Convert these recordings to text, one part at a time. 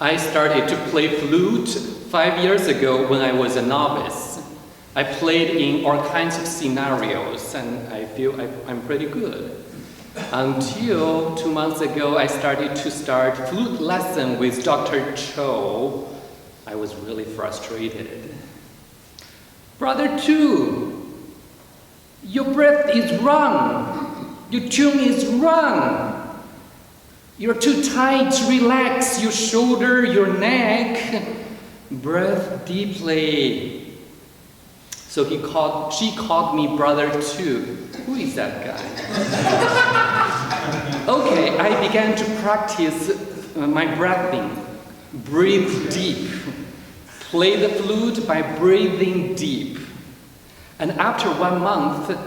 I started to play flute 5 years ago when I was a novice. I played in all kinds of scenarios, and I feel I'm pretty good. Until 2 months ago, I started flute lesson with Dr. Cho. I was really frustrated. Brother Tu, your breath is wrong. Your tune is wrong. You're too tight to relax your shoulder, your neck. Breathe deeply. So she called me Brother Tu. Who is that guy? Okay, I began to practice my breathing. Breathe deep. Play the flute by breathing deep. And after 1 month,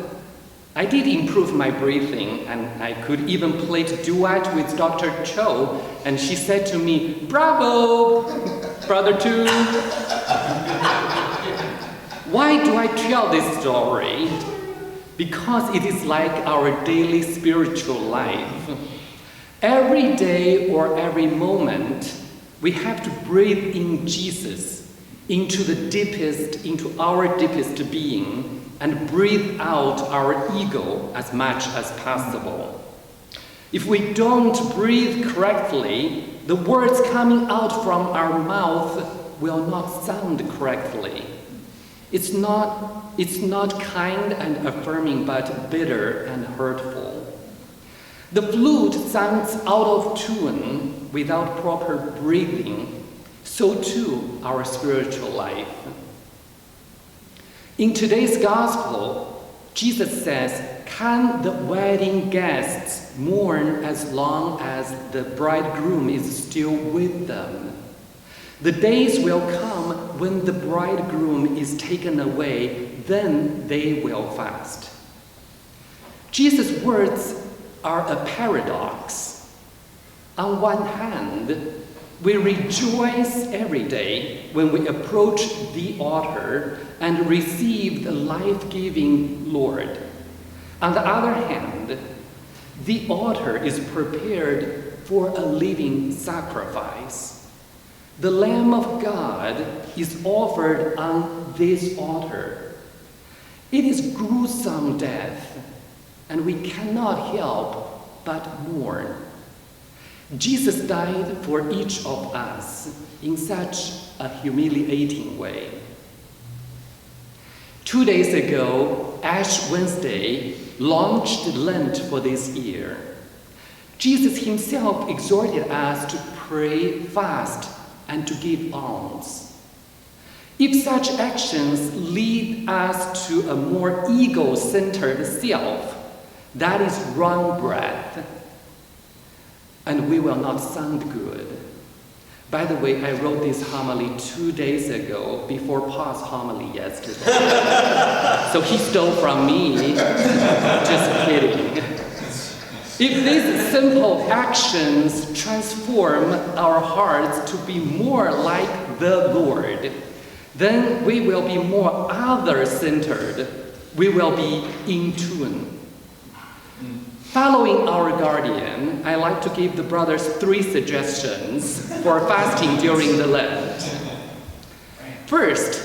I did improve my breathing, and I could even play a duet with Dr. Cho, and she said to me, "Bravo, Brother Tu." Why do I tell this story? Because it is like our daily spiritual life. Every day or every moment, we have to breathe in Jesus, into our deepest being, and breathe out our ego as much as possible. If we don't breathe correctly, the words coming out from our mouth will not sound correctly. It's not kind and affirming, but bitter and hurtful. The flute sounds out of tune without proper breathing, so too our spiritual life. In today's gospel, Jesus says, "Can the wedding guests mourn as long as the bridegroom is still with them? The days will come when the bridegroom is taken away, then they will fast." Jesus' words are a paradox. On one hand, we rejoice every day when we approach the altar and receive the life-giving Lord. On the other hand, the altar is prepared for a living sacrifice. The Lamb of God is offered on this altar. It is gruesome death, and we cannot help but mourn. Jesus died for each of us in such a humiliating way. 2 days ago, Ash Wednesday launched Lent for this year. Jesus himself exhorted us to pray, fast, and to give alms. If such actions lead us to a more ego-centered self, that is wrong breath, and we will not sound good. By the way, I wrote this homily 2 days ago before Paul's homily yesterday. So he stole from me. Just kidding. If these simple actions transform our hearts to be more like the Lord, then we will be more other-centered. We will be in tune. Following our guardian, I like to give the brothers 3 suggestions for fasting during the Lent. First,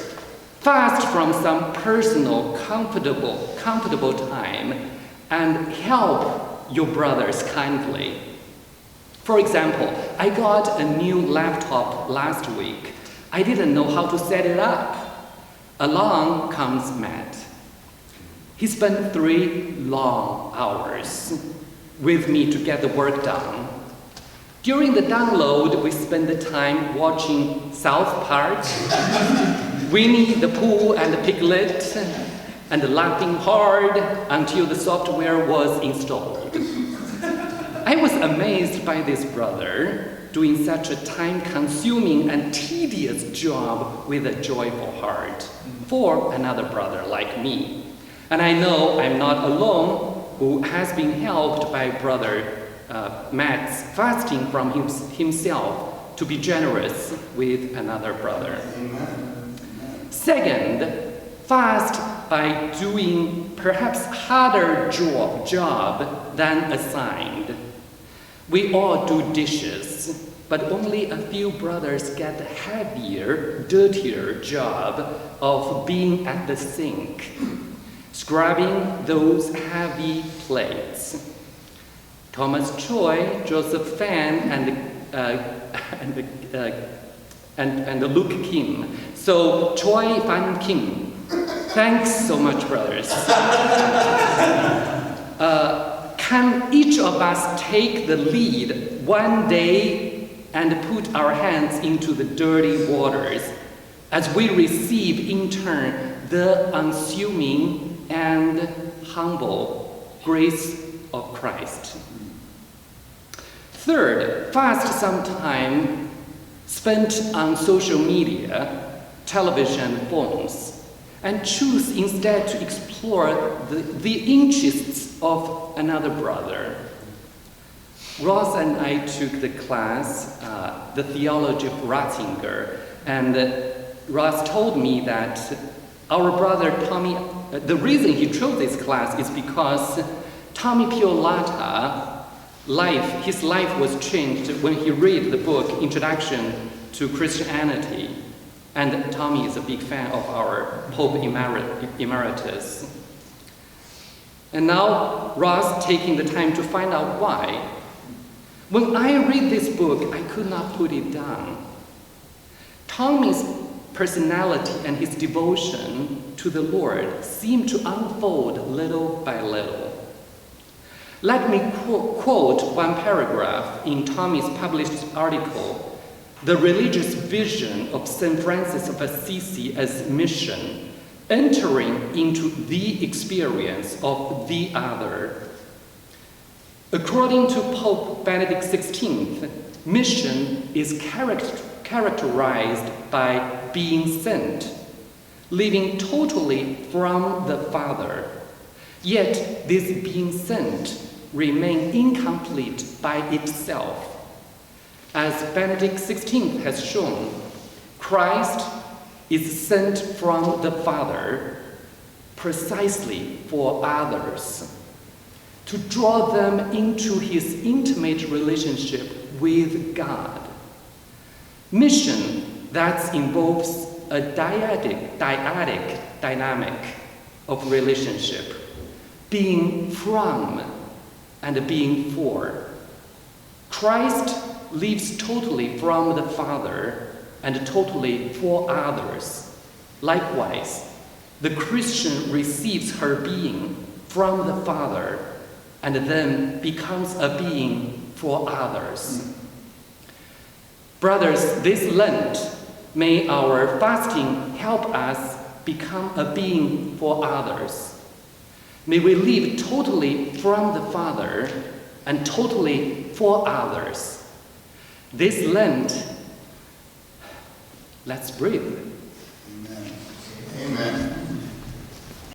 fast from some personal, comfortable time and help your brothers kindly. For example, I got a new laptop last week. I didn't know how to set it up. Along comes Matt. He spent 3 long hours with me to get the work done. During the download, we spent the time watching South Park, Winnie the Pooh and the Piglet, and laughing hard until the software was installed. I was amazed by this brother doing such a time-consuming and tedious job with a joyful heart for another brother like me. And I know I'm not alone who has been helped by brother Matt's fasting from himself to be generous with another brother. Second, fast by doing perhaps harder job than assigned. We all do dishes. but only a few brothers get the heavier, dirtier job of being at the sink, scrubbing those heavy plates. Thomas Choi, Joseph Fan, and Luke Kim. So Choi, Fan, Kim. Thanks so much, brothers. Can each of us take the lead one day and put our hands into the dirty waters as we receive in turn the unassuming and humble grace of Christ? Third, fast some time spent on social media, television, phones, and choose instead to explore the interests of another brother. Ross and I took the class, the theology of Ratzinger, and Ross told me that our brother Tommy, the reason he chose this class is because Tommy Piolata, his life was changed when he read the book Introduction to Christianity. And Tommy is a big fan of our Pope Emeritus. And now Ross taking the time to find out why. When I read this book, I could not put it down. Tommy's personality and his devotion to the Lord seem to unfold little by little. Let me quote one paragraph in Tommy's published article, The Religious Vision of St. Francis of Assisi as Mission, Entering into the Experience of the Other. According to Pope Benedict XVI, mission is characterized by being sent, living totally from the Father. Yet this being sent remains incomplete by itself. As Benedict XVI has shown, Christ is sent from the Father precisely for others, to draw them into his intimate relationship with God. Mission that involves a dyadic dynamic of relationship, being from and being for. Christ lives totally from the Father and totally for others. Likewise, the Christian receives her being from the Father and then becomes a being for others. Brothers, this Lent, may our fasting help us become a being for others. May we live totally from the Father and totally for others. This Lent, let's breathe. Amen. Amen.